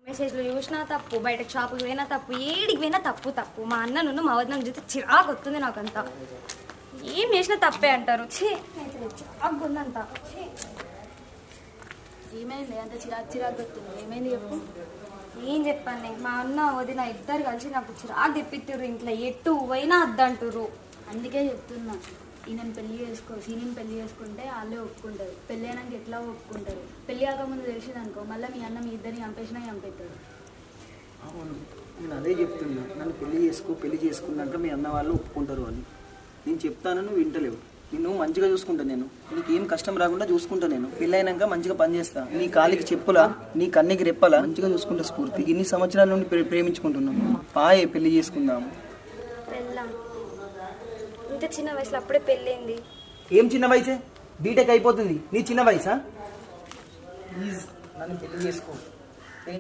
మెసేజ్లు చూసినా తప్పు, బయటకు షాపుకి పోయినా తప్పు, ఏడికి పోయినా తప్పు తప్పు. మా అన్న నుండి మా వదిన చూస్తే చిరాకు వస్తుంది నాకంతా. ఏం చేసినా తప్పే అంటారు. చిరాకు ఉందంతా. ఏమైంది అంత చిరాకు వస్తుంది? ఏమైంది చెప్పు. ఏం చెప్పండి, మా అన్న వదిన ఇద్దరు కలిసి నాకు చిరాకు తెప్పిత్తుర్రు. ఇంట్లో ఎట్టు పోయినా అద్దంటుర్రు. అందుకే చెప్తున్నా, ఈయనని పెళ్లి సీనిని పెళ్లి చేసుకుంటే వాళ్ళే ఒప్పుకుంటారు. పెళ్ళి అయినాక ఎట్లా ఒప్పుకుంటారు? పెళ్లి కాకముందు తెలిసింది అనుకో, మళ్ళీ మీ అన్న మీ ఇద్దరిని చంపేసినా చంపేస్తాడు. అవును, నేను అదే చెప్తున్నా. నన్ను పెళ్లి చేసుకున్నాక మీ అన్న వాళ్ళు ఒప్పుకుంటారు అని నేను చెప్తాను. నువ్వు వింటలేవు. నిన్ను మంచిగా చూసుకుంటా, నేను నీకేం కష్టం రాకుండా చూసుకుంటా. నేను పెళ్ళైనాక మంచిగా పనిచేస్తా. నీ కాలికి చెప్పులా, నీ కన్నికి రెప్పలా మంచిగా చూసుకుంటా. స్ఫూర్తి ఇన్ని సంవత్సరాల నుండి ప్రేమించుకుంటున్నాను. పాయే పెళ్లి చేసుకుందాము. ఇంత చిన్న వయసులో అప్పుడే పెళ్ళైంది. ఏం చిన్న వయసే? బీటెక్ అయిపోతుంది. నీ చిన్న వయసా? ప్లీజ్ నన్ను పెళ్లి చేసుకో.